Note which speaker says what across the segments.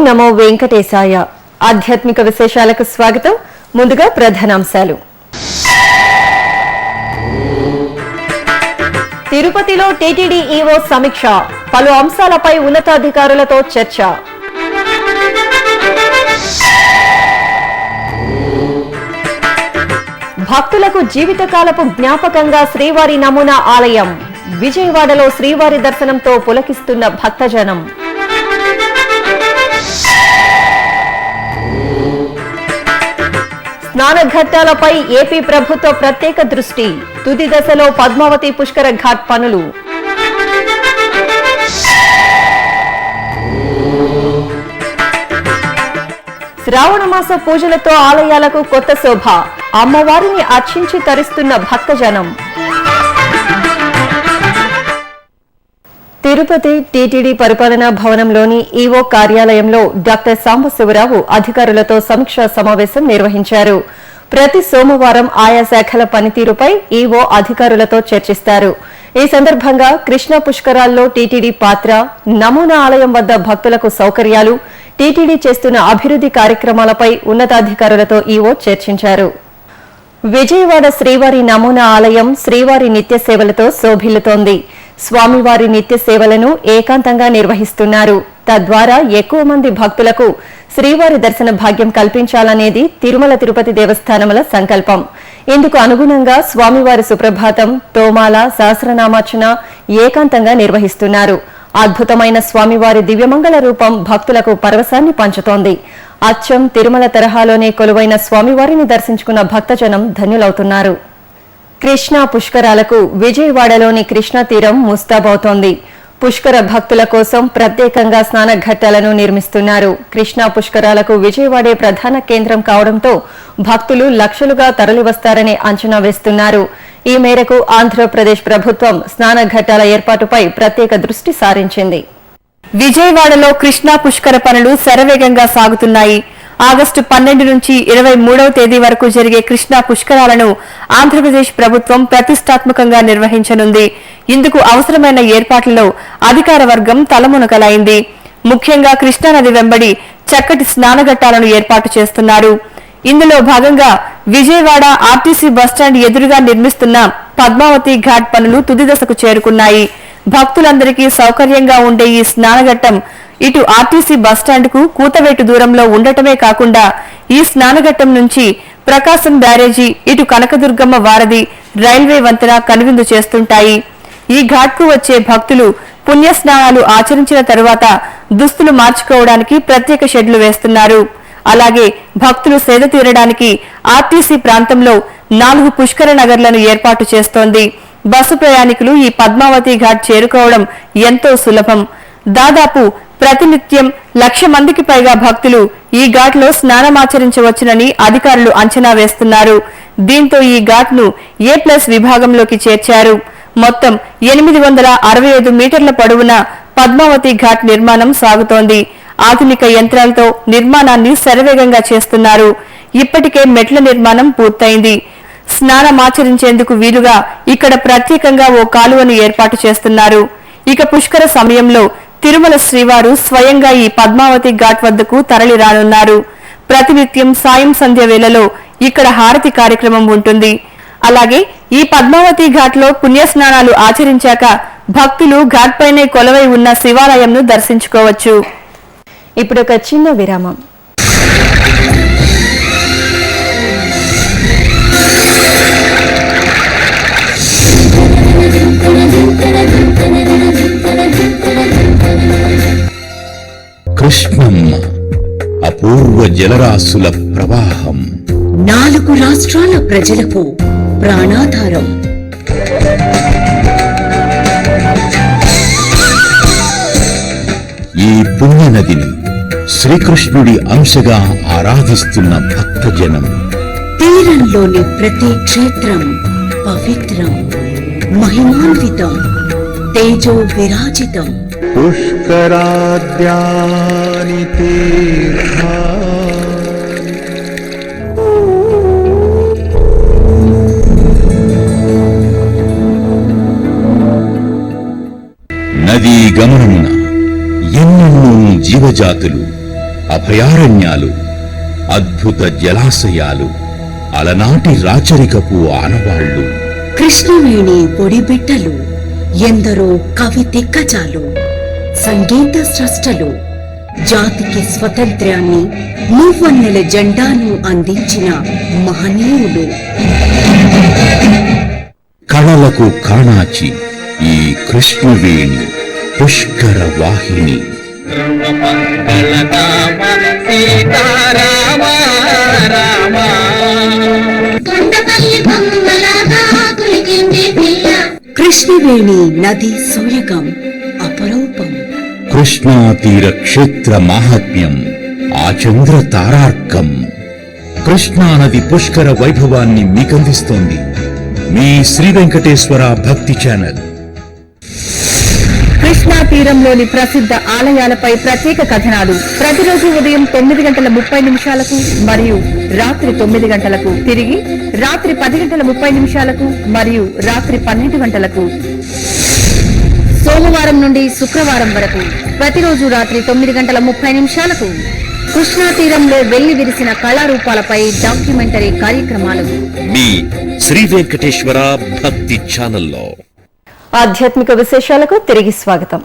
Speaker 1: నమో వెంకటేశాయ. ఆధ్యాత్మిక విశేషాలకు స్వాగతం. ముందుగా ప్రధానాంశాలు. తిరుపతిలో టీటీడీ ఈవో సమీక్ష, పలు అంశాలపై ఉన్నతాధికారులతో చర్చ. భక్తులకు జీవితకాలపు జ్ఞాపకంగా శ్రీవారి నమూనా ఆలయం. విజయవాడలో శ్రీవారి దర్శనంతో పులకిస్తున్న భక్తజనం. స్నానఘట్టాలపై ఏపీ ప్రభుత్వ ప్రత్యేక దృష్టి. తుది దశలో పద్మావతి పుష్కర ఘాట్ పనులు. శ్రావణమాస పూజలతో ఆలయాలకు కొత్త శోభ. అమ్మవారిని అర్చించి తరిస్తున్న భక్తజనం. తిరుపతి టీటీడీ పరిపాలనా భవనంలోని ఈవో కార్యాలయంలో డాక్టర్ సాంబశివరావు అధికారులతో సమీక్షా సమావేశం నిర్వహించారు. ప్రతి సోమవారం ఆయా శాఖల పనితీరుపై ఈవో అధికారులతో చర్చిస్తారు. ఈ సందర్భంగా కృష్ణా పుష్కరాల్లో టీటీడీ పాత్ర, నమూనా ఆలయం వద్ద భక్తులకు సౌకర్యాలు, టీటీడీ చేస్తున్న అభివృద్ది కార్యక్రమాలపై ఉన్నతాధికారులతో ఈవో చర్చించారు. విజయవాడ శ్రీవారి నమూనా ఆలయం శ్రీవారి నిత్య సేవలతో శోభిల్లుతోంది. స్వామివారి నిత్య సేవలను ఏకాంతంగా నిర్వహిస్తున్నారు. తద్వారా ఎక్కువ మంది భక్తులకు శ్రీవారి దర్శన భాగ్యం కల్పించాలనేది తిరుమల తిరుపతి దేవస్థానముల సంకల్పం. ఇందుకు అనుగుణంగా స్వామివారి సుప్రభాతం, తోమాల, సహస్రనామార్చన ఏకాంతంగా నిర్వహిస్తున్నారు. అద్భుతమైన స్వామివారి దివ్యమంగళ రూపం భక్తులకు పరవశాన్ని పంచుతోంది. అచ్చం తిరుమల తరహాలోనే కొలువైన స్వామివారిని దర్శించుకున్న భక్తజనం ధన్యులవుతున్నారు. కృష్ణా పుష్కరాలకు విజయవాడలోని కృష్ణా తీరం ముస్తాబవుతోంది. పుష్కర భక్తుల కోసం ప్రత్యేకంగా స్నాన ఘట్టాలను నిర్మిస్తున్నారు. కృష్ణా పుష్కరాలకు విజయవాడే ప్రధాన కేంద్రం కావడంతో భక్తులు లక్షలుగా తరలివస్తారని అంచనా వేస్తున్నారు. ఈ మేరకు ఆంధ్రప్రదేశ్ ప్రభుత్వం స్నాన ఘట్టాల ఏర్పాటుపై ప్రత్యేక దృష్టి సారించింది.
Speaker 2: విజయవాడలో కృష్ణా పుష్కర పనులు శరవేగంగా సాగుతున్నాయి. ఆగస్టు 12 నుంచి 23వ తేదీ వరకు జరిగే కృష్ణా పుష్కరాలను ఆంధ్రప్రదేశ్ ప్రభుత్వం ప్రతిష్టాత్మకంగా నిర్వహించనుంది. ఇందుకు అవసరమైన ఏర్పాట్లలో అధికార వర్గం తలమునకలైంది. ముఖ్యంగా కృష్ణానది వెంబడి చక్కటి స్నానఘట్టాలను ఏర్పాటు చేస్తున్నారు. ఇందులో భాగంగా విజయవాడ ఆర్టీసీ బస్టాండ్ ఎదురుగా నిర్మిస్తున్న పద్మావతి ఘాట్ పనులు తుది దశకు చేరుకున్నాయి. భక్తులందరికీ సౌకర్యంగా ఉండే ఈ స్నానఘట్టం ఇటు ఆర్టీసీ బస్టాండ్ కు కూతవేటు దూరంలో ఉండటమే కాకుండా ఈ స్నానఘట్టం నుంచి ప్రకాశం బ్యారేజీ, ఇటు కనకదుర్గమ్మ వారధి, రైల్వే వంతెన కనువిందు చేస్తుంటాయి. ఈ ఘాట్ కు వచ్చే భక్తులు పుణ్యస్నానాలు ఆచరించిన తరువాత దుస్తులు మార్చుకోవడానికి ప్రత్యేక షెడ్లు వేస్తున్నారు. అలాగే భక్తులు సేద తీరడానికి ఆర్టీసీ ప్రాంతంలో 4 పుష్కర నగర్లను ఏర్పాటు చేస్తోంది. బస్సు ప్రయాణికులు ఈ పద్మావతి ఘాట్ చేరుకోవడం ఎంతో సులభం. దాదాపు ప్రతినిత్యం 1,00,000 మందికి పైగా భక్తులు ఈ ఘాట్లో స్నానమాచరించవచ్చునని అధికారులు అంచనా వేస్తున్నారు. దీంతో ఈ ఘాట్ ను A+ విభాగంలోకి చేర్చారు. మొత్తం 865 మీటర్ల పొడవున పద్మావతి ఘాట్ నిర్మాణం సాగుతోంది. ఆధునిక యంత్రాలతో నిర్మాణాన్ని శరవేగంగా చేస్తున్నారు. ఇప్పటికే మెట్ల నిర్మాణం పూర్తయింది. స్నానమాచరించేందుకు వీలుగా ఇక్కడ ప్రత్యేకంగా ఓ కాలువను ఏర్పాటు చేస్తున్నారు. ఇక పుష్కర సమయంలో తిరుమల శ్రీవారు స్వయంగా ఈ పద్మావతి ఘాట్ వద్దకు తరలి రానున్నారు. ప్రతినిత్యం సాయం సంధ్య వేళలో ఇక్కడ హారతి కార్యక్రమం ఉంటుంది. అలాగే ఈ పద్మావతి ఘాట్ లో పుణ్యస్నానాలు ఆచరించాక భక్తులు ఘాట్ పైనే కొలవై ఉన్న శివాలయంను దర్శించుకోవచ్చు.
Speaker 1: ఇప్పుడు ఒక చిన్న విరామం.
Speaker 3: కృష్ణం అపూర్వ జలరాశుల ప్రవాహం,
Speaker 4: 4 రాష్ట్రాల ప్రజలకు ప్రాణాధారం.
Speaker 3: ఈ పుణ్యనదిని శ్రీకృష్ణుడి అంశగా ఆరాధిస్తున్న భక్తజనం.
Speaker 4: తీరంలోని ప్రతి క్షేత్రం పవిత్రం, మహిమాన్వితం, తేజో విరాజితం.
Speaker 5: పుష్కరాద్యాని తీర్థాని
Speaker 3: నదీ గమనమున ఎన్నెన్నో జీవజాతులు అభయారణ్యాలు, అద్భుత జలాశయాలు, అలనాటి రాచరికపు ఆనవాళ్లు.
Speaker 4: కృష్ణవేణి ఒడిబిడ్డలు, ఎందరో కవి దిగ్గజాలు, సంగీత స్రష్టలు, జాతికి స్వతంత్ర్యాన్ని, మూవన్నెల జెండాను అందించిన మహనీయులు.
Speaker 3: కళలకు కాణాచి ఈ కృష్ణవేణి పుష్కర వాహిని.
Speaker 4: కృష్ణవేణి నది సూయగం అపరూపం.
Speaker 3: కృష్ణా తీర క్షేత్ర మాహాత్మ్యం ఆచంద్ర తారార్కం. కృష్ణా నది పుష్కర వైభవాన్ని మీకందిస్తోంది మీ శ్రీ వెంకటేశ్వర భక్తి ఛానల్.
Speaker 2: కృష్ణా తీరంలోని ప్రసిద్ధ ఆలయాలపై ప్రత్యేక కథనాలు ప్రతిరోజు ఉదయం 9:30 మరియు రాత్రి 9 గంటలకు, తిరిగి రాత్రి 10:30 మరియు రాత్రి 12 గంటలకు. సోమవారం నుండి శుక్రవారం వరకు ప్రతిరోజు రాత్రి 9:30 కృష్ణా తీరంలో వెళ్లి విరిసిన కళారూపాలపై డాక్యుమెంటరీ కార్యక్రమాలు
Speaker 5: మీ శ్రీ వెంకటేశ్వర భక్తి ఛానల్లో.
Speaker 1: ఆధ్యాత్మిక విశేషాలకు తిరిగి స్వాగతం.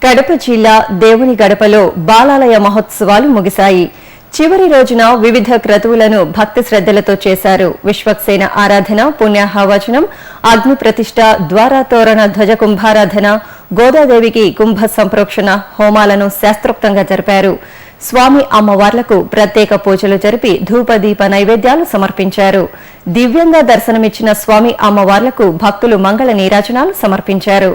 Speaker 1: కడప జిల్లా దేవుని గడపలో బాలాలయ మహోత్సవాలు ముగిశాయి. చివరి రోజున వివిధ క్రతువులను భక్తి శ్రద్ధలతో చేశారు. విశ్వక్సేన ఆరాధన, పుణ్యాహవచనం, అగ్ని ప్రతిష్ఠ, ద్వారాతోరణ ధ్వజ కుంభారాధన, గోదాదేవికి కుంభ సంప్రోక్షణ హోమాలను శాస్త్రోక్తంగా జరిపారు. స్వామి అమ్మవార్లకు ప్రత్యేక పూజలు జరిపి ధూపదీప నైవేద్యాలు సమర్పించారు. దివ్యంగా దర్శనమిచ్చిన స్వామి అమ్మవార్లకు భక్తులు మంగళ నీరాజనాలు సమర్పించారు.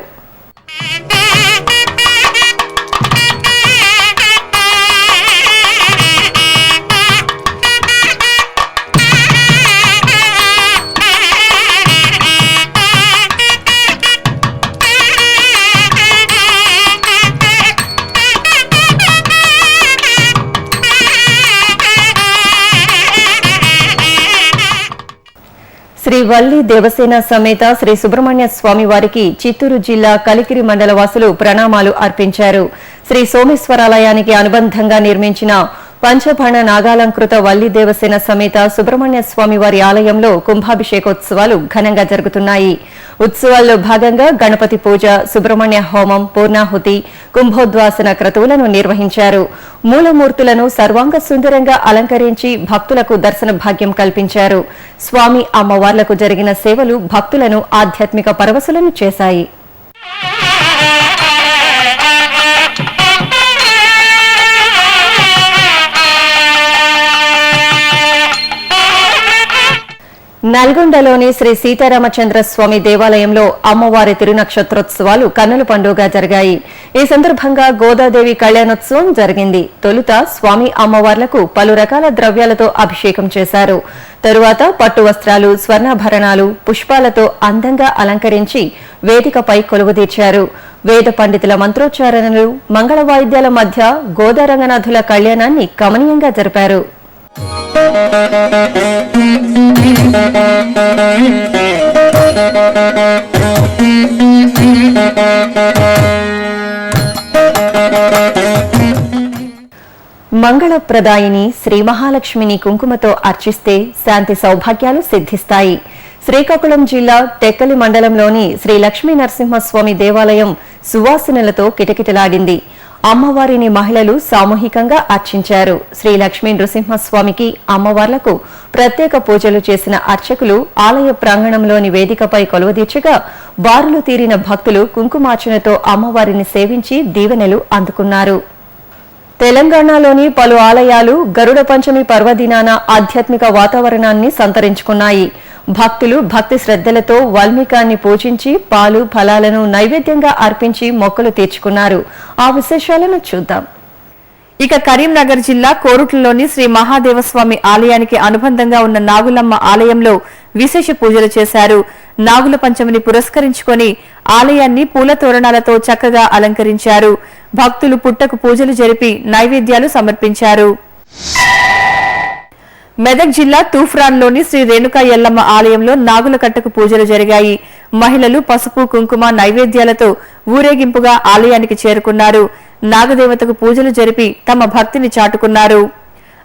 Speaker 1: శ్రీ వల్లి దేవసేన సమేత శ్రీ సుబ్రహ్మణ్య స్వామి వారికి చిత్తూరు జిల్లా కలికిరి మండల వాసులు ప్రణామాలు అర్పించారు. శ్రీ సోమేశ్వరాలయానికి అనుబంధంగా నిర్మించిన పంచబాణ నాగాలంకృత వల్లి దేవసేన సమేత సుబ్రహ్మణ్య స్వామి వారి ఆలయంలో కుంభాభిషేకోత్సవాలు ఘనంగా జరుగుతున్నాయి. ఉత్సవాల్లో భాగంగా గణపతి పూజ, సుబ్రహ్మణ్య హోమం, పూర్ణాహుతి, కుంభోద్వాసన క్రతువులను నిర్వహించారు. మూలమూర్తులను సర్వాంగ సుందరంగా అలంకరించి భక్తులకు దర్శన భాగ్యం కల్పించారు. స్వామి అమ్మవార్లకు జరిగిన సేవలు భక్తులను ఆధ్యాత్మిక పరవశులను చేశాయి. నల్గొండలోని శ్రీ సీతారామచంద్ర స్వామి దేవాలయంలో అమ్మవారి తిరునక్షత్రోత్సవాలు కన్నుల పండుగగా జరిగాయి. ఈ సందర్భంగా గోదాదేవి కళ్యాణోత్సవం జరిగింది. తొలుత స్వామి అమ్మవార్లకు పలు రకాల ద్రవ్యాలతో అభిషేకం చేశారు. తరువాత పట్టు వస్త్రాలు, స్వర్ణాభరణాలు, పుష్పాలతో అందంగా అలంకరించి వేదికపై కొలువుదీర్చారు. వేద పండితుల మంత్రోచ్చారణలు, మంగళ వాయిద్యాల మధ్య గోదారంగనాథుల కళ్యాణాన్ని కమనీయంగా జరిపారు. మంగళప్రదాయిని శ్రీ మహాలక్ష్మిని కుంకుమతో అర్చిస్తే శాంతి సౌభాగ్యాలు సిద్ధిస్తాయి. శ్రీకాకుళం జిల్లా టెక్కలి మండలంలోని శ్రీ లక్ష్మీ నరసింహస్వామి దేవాలయం సువాసనలతో కిటకిటలాడింది. అమ్మవారిని మహిళలు సామూహికంగా అర్చించారు. శ్రీ లక్ష్మీ నృసింహస్వామికి అమ్మవార్లకు ప్రత్యేక పూజలు చేసిన అర్చకులు ఆలయ ప్రాంగణంలోని వేదికపై కొలువుదీర్చగా బారులు తీరిన భక్తులు కుంకుమార్చనతో అమ్మవారిని సేవించి దీవెనలు అందుకున్నారు. తెలంగాణలోని పలు ఆలయాలు గరుడ పంచమి పర్వదినాన ఆధ్యాత్మిక వాతావరణాన్ని సంతరించుకున్నాయి. భక్తులు భక్తి శ్రద్ధలతో వాల్మీకాన్ని పూజించి పాలు ఫలాలను నైవేద్యంగా అర్పించి మొక్కులు తీర్చుకున్నారు. ఆ విశేషాలను చూద్దాం.
Speaker 2: ఇక కరీంనగర్ జిల్లా కోరుట్లలోని శ్రీ మహాదేవస్వామి ఆలయానికి అనుబంధంగా ఉన్న నాగులమ్మ ఆలయంలో విశేష పూజలు చేశారు. నాగుల పంచమిని పురస్కరించుకొని ఆలయాన్ని పూల తోరణాలతో చక్కగా అలంకరించారు. భక్తులు పుట్టకు పూజలు జరిపి నైవేద్యాలు సమర్పించారు. మెదక్ జిల్లా తూఫ్రాన్లోని శ్రీ రేణుకా ఎల్లమ్మ ఆలయంలో నాగుల కట్టకు పూజలు జరిగాయి. మహిళలు పసుపు కుంకుమ నైవేద్యాలతో ఊరేగింపుగా ఆలయానికి చేరుకున్నారు. నాగదేవతకు పూజలు జరిపి తమ భక్తిని చాటుకున్నారు.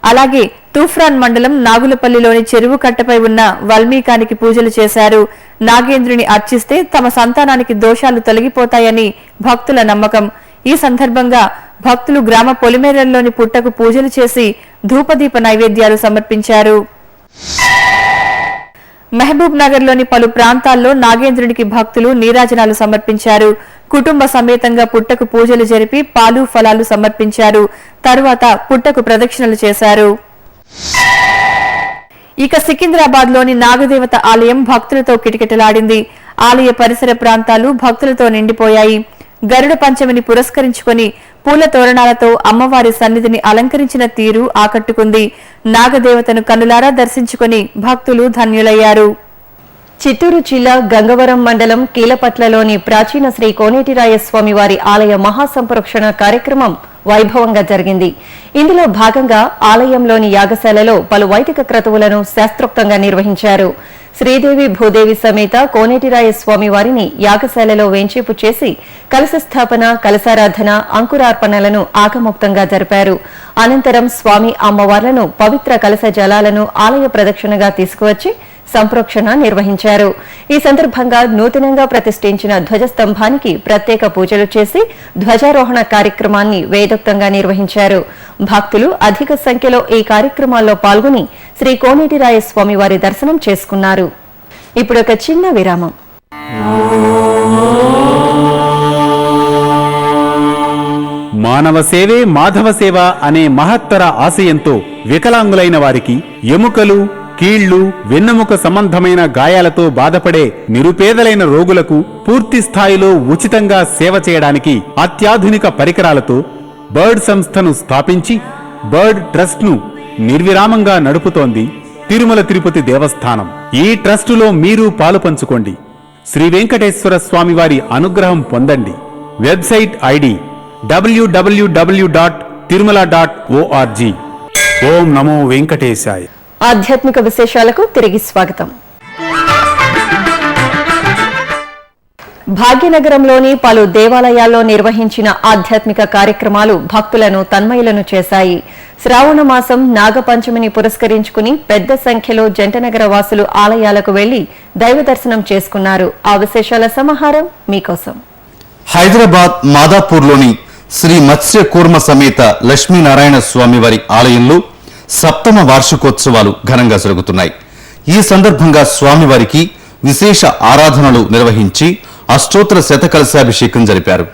Speaker 2: అలాగే తూఫ్రాన్ మండలం నాగులపల్లిలోని చెరువు కట్టపై ఉన్న వల్మీకానికి పూజలు చేశారు. నాగేంద్రుని అర్చిస్తే తమ సంతానానికి దోషాలు తొలగిపోతాయని భక్తుల నమ్మకం. ఈ సందర్భంగా భక్తులు గ్రామ పొలిమేరల్లోని పుట్టకు పూజలు చేసి ధూపదీప నైవేద్యాలు సమర్పించారు. మహబూబ్ నగర్ లోని పలు ప్రాంతాల్లో నాగేంద్రునికి భక్తులు నీరాజనాలు సమర్పించారు. కుటుంబ సమేతంగా పుట్టకు పూజలు జరిపి పాలు ఫలాలు సమర్పించారు. తరువాత పుట్టకు ప్రదక్షిణలు చేశారు. ఇక సికింద్రాబాద్ లోని నాగదేవత ఆలయం భక్తులతో కిటకిటలాడింది. ఆలయ పరిసర ప్రాంతాలు భక్తులతో నిండిపోయాయి. గరుడ పంచమిని పురస్కరించుకుని పూల తోరణాలతో అమ్మవారి సన్నిధిని అలంకరించిన తీరు ఆకట్టుకుంది. నాగదేవతను కన్నులారా దర్శించుకుని భక్తులు ధన్యులయ్యారు.
Speaker 1: చిత్తూరు జిల్లా గంగవరం మండలం కీలపట్లలోని ప్రాచీన శ్రీ కోనేటిరాయస్వామి వారి ఆలయ మహాసంప్రోక్షణ కార్యక్రమం వైభవంగా జరిగింది. ఇందులో భాగంగా ఆలయంలోని యాగశాలలో పలు వైదిక క్రతువులను శాస్త్రోక్తంగా నిర్వహించారు. శ్రీదేవి భూదేవి సమేత కోనేటిరాయస్వామి వారిని యాగశాలలో వేంచేపు చేసి కలశ స్థాపన, కలశారాధన, అంకురార్పణలను ఆగమోక్తంగా జరిపారు. అనంతరం స్వామి అమ్మవార్లను పవిత్ర కలశ జలాలను ఆలయ ప్రదక్షిణగా తీసుకువచ్చి సంప్రోక్షణ నిర్వహించారు. ఈ సందర్భంగా నూతనంగా ప్రతిష్ఠించిన ధ్వజస్తంభానికి ప్రత్యేక పూజలు చేసి ధ్వజారోహణ కార్యక్రమాన్ని వేదోక్తంగా నిర్వహించారు. భక్తులు అధిక సంఖ్యలో ఈ కార్యక్రమాల్లో పాల్గొని శ్రీ కోనేటిరాయస్వామి వారి దర్శనం చేసుకున్నారు. ఇప్పుడు ఒక చిన్న విరామం.
Speaker 6: మానవ సేవే మాధవ సేవ అనే మహత్తర ఆశయంతో వికలాంగులైన వారికి ఎముకలు, కీళ్లు, వెన్నెముక సంబంధమైన గాయాలతో బాధపడే నిరుపేదలైన రోగులకు పూర్తి స్థాయిలో ఉచితంగా సేవ చేయడానికి అత్యాధునిక పరికరాలతో బర్డ్ సంస్థను స్థాపించి బర్డ్ ట్రస్ట్ ను నిర్విరామంగా నడుపుతోంది తిరుమల తిరుపతి దేవస్థానం. ఈ ట్రస్టులో మీరు పాలు పంచుకోండి. శ్రీ వెంకటేశ్వర స్వామివారి అనుగ్రహం పొందండి. Website ID www.tirumala.org. ఓం నమో వెంకటేశాయ.
Speaker 1: ఆధ్యాత్మిక విశేషాలకు తిరిగి స్వాగతం. భాగ్యనగరంలోని పలు దేవాలయాల్లో నిర్వహించిన ఆధ్యాత్మిక కార్యక్రమాలు భక్తులను తన్మయులను చేశాయి. శ్రావణ మాసం నాగపంచమిని పురస్కరించుకుని పెద్ద సంఖ్యలో జంటనగర వాసులు ఆలయాలకు వెళ్లి దైవ దర్శనం చేసుకున్నారు. ఆ విశేషాల సమాహారం మీకోసం.
Speaker 7: హైదరాబాద్ మాదాపూర్లోని శ్రీ మత్స్య కూర్మ సమేత లక్ష్మీనారాయణ స్వామి వారి ఆలయంలో సప్తమ వార్షికోత్సవాలు ఘనంగా జరుగుతున్నాయి. ఈ సందర్భంగా స్వామివారికి విశేష ఆరాధనలు నిర్వహించి అష్టోత్తర శతకలశాభిషేకం జరిపారు.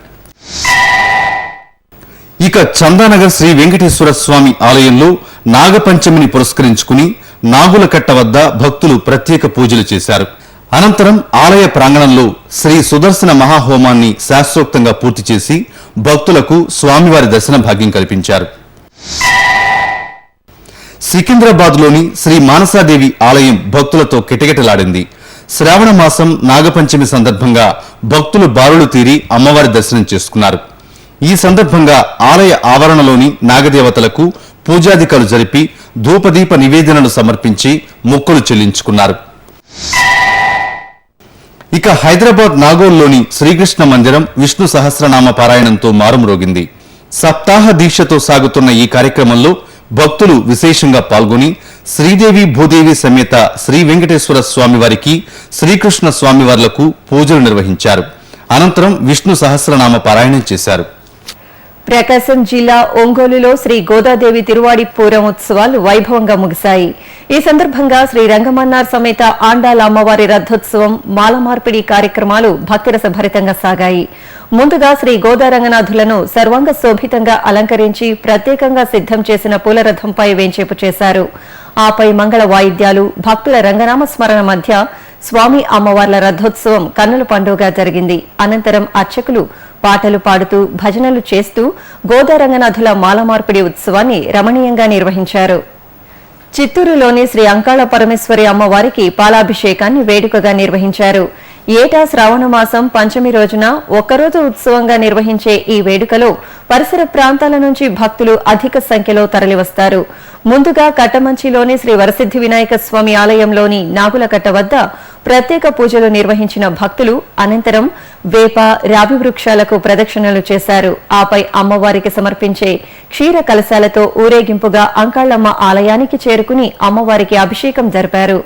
Speaker 7: ఇక చందానగర్ శ్రీ వెంకటేశ్వర స్వామి ఆలయంలో నాగపంచమిని పురస్కరించుకుని నాగులకట్ట వద్ద భక్తులు ప్రత్యేక పూజలు చేశారు. అనంతరం ఆలయ ప్రాంగణంలో శ్రీ సుదర్శన మహాహోమాన్ని శాస్త్రోక్తంగా పూర్తి చేసి భక్తులకు స్వామివారి దర్శన భాగ్యం కల్పించారు. సికింద్రాబాద్ లోని శ్రీ మానసాదేవి ఆలయం భక్తులతో కిటకిటలాడింది. శ్రావణ మాసం నాగపంచమి సందర్భంగా భక్తులు బారులు తీరి అమ్మవారి దర్శనం చేసుకున్నారు. ఈ సందర్భంగా ఆలయ ఆవరణలోని నాగదేవతలకు పూజాధికారులు జరిపి ధూపదీప నివేదనలు సమర్పించి మొక్కులు చెల్లించుకున్నారు. ఇక హైదరాబాద్ నాగోల్లోని శ్రీకృష్ణ మందిరం విష్ణు సహస్రనామ పారాయణంతో మారుమ్రోగింది. సప్తాహ దీక్షతో సాగుతున్న ఈ కార్యక్రమంలో భక్తులు విశేషంగా పాల్గొని శ్రీదేవి భూదేవి సమేత శ్రీ వెంకటేశ్వర స్వామివారికి, శ్రీకృష్ణ స్వామివార్లకు పూజలు నిర్వహించారు. అనంతరం విష్ణు సహస్రనామ పారాయణం చేశారు.
Speaker 1: ప్రకాశం జిల్లా ఒంగోలులో శ్రీ గోదాదేవి తిరువాడి పూరం ఉత్సవాలు వైభవంగా ముగిశాయి. ఈ సందర్భంగా శ్రీ రంగమన్నార్ సమేత ఆండాల అమ్మవారి రథోత్సవం, మాల మార్పిడి కార్యక్రమాలు భక్తిరస భరితంగా సాగాయి. ముందుగా శ్రీ గోదారంగనాథులను సర్వాంగ శోభితంగా అలంకరించి ప్రత్యేకంగా సిద్దం చేసిన పూలరథంపై వేంచేపు చేశారు. ఆపై మంగళ వాయిద్యాలు, భక్తుల రంగనామ స్మరణ మధ్య స్వామి అమ్మవార్ల రథోత్సవం కన్నుల పండుగగా జరిగింది. అనంతరం అర్చకులు పాటలు పాడుతూ భజనలు చేస్తూ గోదారంగనాథుల మాల మార్పిడి ఉత్సవాన్ని రమణీయంగా నిర్వహించారు. చిత్తూరులోని శ్రీ అంకాళ పరమేశ్వరి అమ్మవారికి పాలాభిషేకాన్ని వేడుకగా నిర్వహించారు. ఏటా శ్రావణ మాసం పంచమి రోజున ఒక్కరోజు ఉత్సవంగా నిర్వహించే ఈ వేడుకలో పరిసర ప్రాంతాల నుంచి భక్తులు అధిక సంఖ్యలో తరలివస్తారు. ముందుగా కట్టమంచిలోని శ్రీ వరసిద్ధి వినాయక స్వామి ఆలయంలోని నాగులకట్ట వద్ద ప్రత్యేక పూజలు నిర్వహించిన భక్తులు అనంతరం వేప రావి వృక్షాలకు ప్రదక్షిణలు చేశారు. ఆపై అమ్మవారికి సమర్పించే క్షీర కలశాలతో ఊరేగింపుగా అంకాళమ్మ ఆలయానికి చేరుకుని అమ్మవారికి అభిషేకం జరిపారు.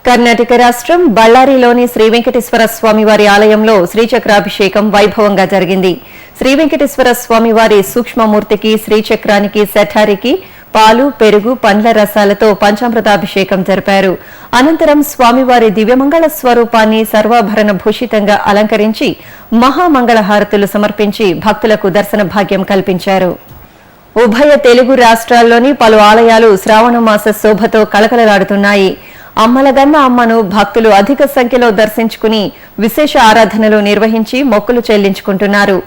Speaker 1: కర్ణాటక రాష్ట్రం బళ్ళారిలోని శ్రీ వెంకటేశ్వర స్వామివారి ఆలయంలో శ్రీచక్రాభిషేకం వైభవంగా జరిగింది. శ్రీ వెంకటేశ్వర స్వామివారి సూక్ష్మమూర్తికి శ్రీచక్రానికి శఠారికి పాలు, పెరుగు, పండ్ల రసాలతో పంచామృతాభిషేకం జరిపారు. అనంతరం స్వామివారి దివ్యమంగళ స్వరూపాన్ని సర్వాభరణ భూషితంగా అలంకరించి మహామంగళహారతులు సమర్పించి భక్తులకు దర్శన భాగ్యం కల్పించారు. ఉభయ తెలుగు రాష్ట్రాల్లోని పలు ఆలయాలు శ్రావణమాస శోభతో కళకళలాడుతున్నాయి. అమ్మలగన్న అమ్మను భక్తులు అధిక సంఖ్యలో దర్శించుకుని విశేష ఆరాధనలు నిర్వహించి మొక్కులు చెల్లించుకుంటున్నారు.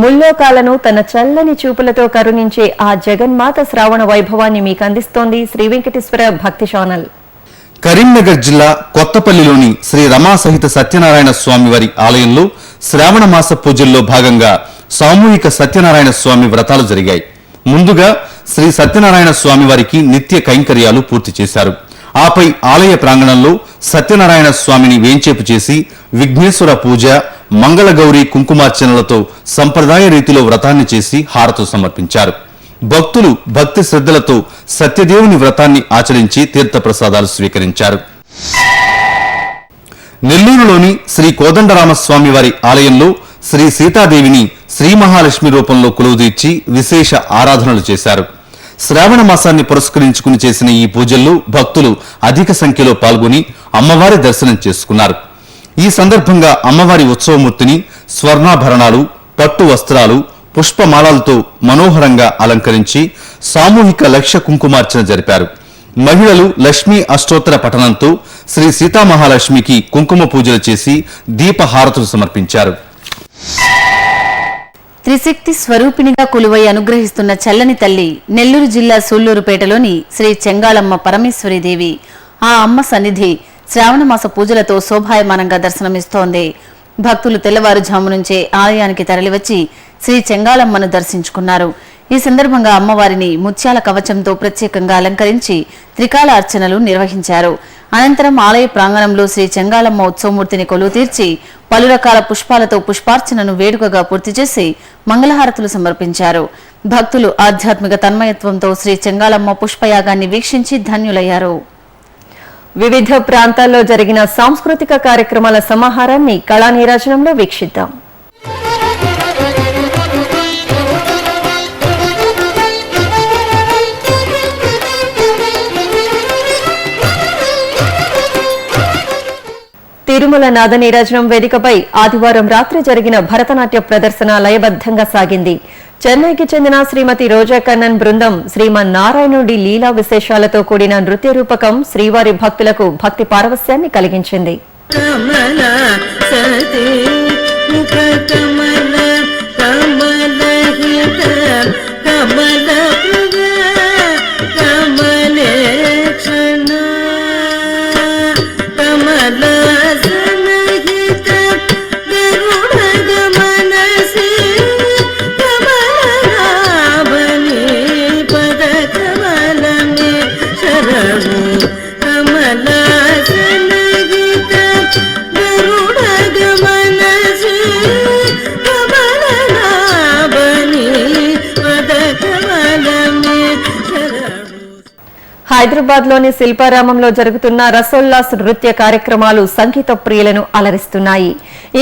Speaker 1: ముల్లోకాలను తన చల్లని చూపులతో కరుణించే ఆ జగన్మాత శ్రావణ వైభవాన్ని మీకు అందిస్తోంది శ్రీ వెంకటేశ్వర భక్తి ఛానల్.
Speaker 7: కరీంనగర్ జిల్లా కొత్తపల్లిలోని శ్రీ రమా సహిత సత్యనారాయణ స్వామివారి ఆలయంలో శ్రావణ మాస పూజల్లో భాగంగా సామూహిక సత్యనారాయణ స్వామి వ్రతాలు జరిగాయి. ముందుగా శ్రీ సత్యనారాయణ స్వామివారికి నిత్య కైంకర్యాలు పూర్తి చేశారు. ఆపై ఆలయ ప్రాంగణంలో సత్యనారాయణ స్వామిని వేంచేపు చేసి విఘ్నేశ్వర పూజ, మంగళగౌరి కుంకుమార్చనలతో సంప్రదాయ రీతిలో వ్రతాన్ని చేసి హారతులు సమర్పించారు. భక్తులు భక్తి శ్రద్ధలతో సత్యదేవుని వ్రతాన్ని ఆచరించి తీర్థప్రసాదాలు స్వీకరించారు. నెల్లూరులోని శ్రీ కోదండరామస్వామి వారి ఆలయంలో శ్రీ సీతాదేవిని శ్రీ మహాలక్ష్మి రూపంలో కొలువుదీర్చి విశేష ఆరాధనలు చేశారు. శ్రావణ మాసాన్ని పురస్కరించుకుని చేసిన ఈ పూజల్లో భక్తులు అధిక సంఖ్యలో పాల్గొని అమ్మవారి దర్శనం చేసుకున్నారు. ఈ సందర్భంగా అమ్మవారి ఉత్సవమూర్తిని స్వర్ణాభరణాలు, పట్టు వస్త్రాలు, పుష్పమాలలతో మనోహరంగా అలంకరించి సామూహిక లక్ష కుంకుమార్చన జరిపారు. మహిళలు లక్ష్మీ అష్టోత్తర పఠనంతో శ్రీ సీతామహాలక్ష్మికి కుంకుమ పూజలు చేసి దీపహారతులు సమర్పించారు.
Speaker 2: త్రిశక్తి స్వరూపిణిగా కొలువై అనుగ్రహిస్తున్న చల్లని తల్లి నెల్లూరు జిల్లా సూళ్లూరుపేటలోని శ్రీ చెంగాళమ్మ పరమేశ్వరీదేవి. ఆ అమ్మ సన్నిధి శ్రావణమాస పూజలతో శోభాయమానంగా దర్శనమిస్తోంది. భక్తులు తెల్లవారుజాము నుంచే ఆలయానికి తరలివచ్చి శ్రీ చెంగాళమ్మను దర్శించుకున్నారు. ఈ సందర్భంగా అమ్మవారిని ముత్యాల కవచంతో ప్రత్యేకంగా అలంకరించి త్రికాల అర్చనలు నిర్వహించారు. అనంతరం ఆలయ ప్రాంగణంలో శ్రీ చెంగాళమ్మ ఉత్సవమూర్తిని కొలువు తీర్చి పలు రకాల పుష్పాలతో పుష్పార్చనను వేడుకగా పూర్తి చేసి మంగళహారతులు సమర్పించారు. భక్తులు ఆధ్యాత్మిక తన్మయత్వంతో శ్రీ చెంగాళమ్మ పుష్పయాగాన్ని వీక్షించి ధన్యులయ్యారు.
Speaker 1: వివిధ ప్రాంతాల్లో జరిగిన సాంస్కృతిక కార్యక్రమాల సమాహారాన్ని కళా నీరాజనంలో వీక్షిద్దాం. తిరుమల నాద నీరాజనం వేదికపై ఆదివారం రాత్రి జరిగిన భరతనాట్య ప్రదర్శన లయబద్దంగా సాగింది. చెన్నైకి చెందిన శ్రీమతి రోజా కన్నన్ బృందం శ్రీమన్నారాయణుడి లీలా విశేషాలతో కూడిన నృత్య రూపకం శ్రీవారి భక్తులకు భక్తి పారవస్యాన్ని కలిగించింది. హైదరాబాద్ లోని శిల్పారామంలో జరుగుతున్న రసోల్లాస్ నృత్య కార్యక్రమాలు సంగీత ప్రియులను అలరిస్తున్నాయి.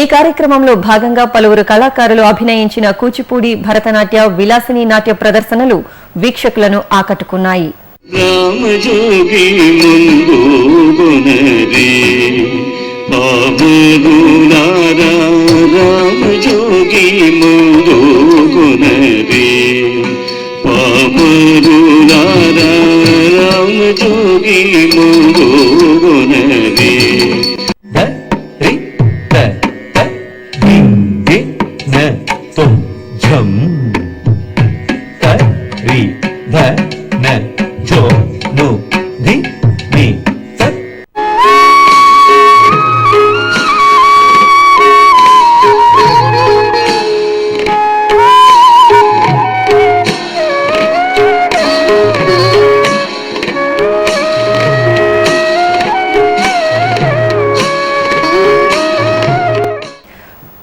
Speaker 1: ఈ కార్యక్రమంలో భాగంగా పలువురు కళాకారులు అభినయించిన కూచిపూడి, భరతనాట్య, విలాసిని నాట్య ప్రదర్శనలు వీక్షకులను ఆకట్టుకున్నాయి.
Speaker 8: जोगी मुगोनरे ध रि त ध रि न तुम झम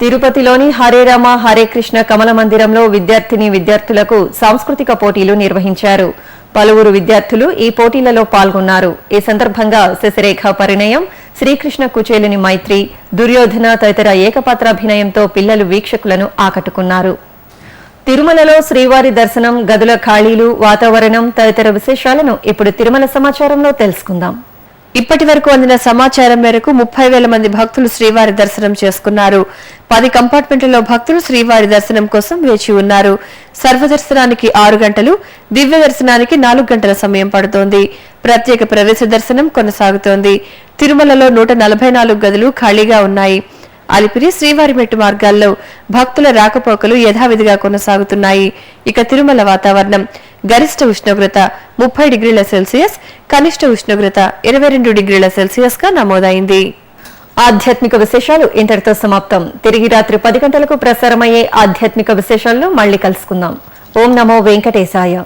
Speaker 1: తిరుపతిలోని హరే రామ హరే కృష్ణ కమల మందిరంలో విద్యార్థులకు సాంస్కృతిక పోటీలు నిర్వహించారు. పలువురు విద్యార్థులు ఈ పోటీలలో పాల్గొన్నారు. ఈ సందర్భంగా శశిరేఖ పరిణయం, శ్రీకృష్ణ కుచేలుని మైత్రి, దుర్యోధన తదితర ఏకపాత్రాభినయంతో పిల్లలు వీక్షకులను ఆకట్టుకున్నారు. తిరుమలలో శ్రీవారి దర్శనం, గదుల ఖాళీలు, వాతావరణం తదితర విశేషాలను ఇప్పుడు తిరుమల సమాచారంలో తెలుసుకుందాం.
Speaker 2: ఇప్పటి వరకు అందిన సమాచారం మేరకు 30,000 మంది భక్తులు శ్రీవారి దర్శనం చేసుకున్నారు. 10 కంపార్ట్మెంట్లలో భక్తులు శ్రీవారి దర్శనం కోసం వేచి ఉన్నారు. సర్వదర్శనానికి 6 గంటలు, దివ్య దర్శనానికి 4 గంటల సమయం పడుతోంది. ప్రత్యేక ప్రవేశ దర్శనం కొనసాగుతోంది. తిరుమలలో 144 గదులు ఖాళీగా ఉన్నాయి. అలిపిరి, శ్రీవారి మెట్టు మార్గాల్లో భక్తుల రాకపోకలు యథావిధిగా కొనసాగుతున్నాయి. ఇక తిరుమల వాతావరణం గరిష్ట ఉష్ణోగ్రత 30 డిగ్రీల సెల్సియస్, కనిష్ట ఉష్ణోగ్రత 22 డిగ్రీల సెల్సియస్ గా నమోదైంది.
Speaker 1: ఆధ్యాత్మిక విశేషాలు ఇంతటితో సమాప్తం. తిరిగి రాత్రి 10 గంటలకు ప్రసారమయ్యే ఆధ్యాత్మిక విశేషాలను మళ్లీ కలుసుకుందాం. ఓం నమో వెంకటేశాయ.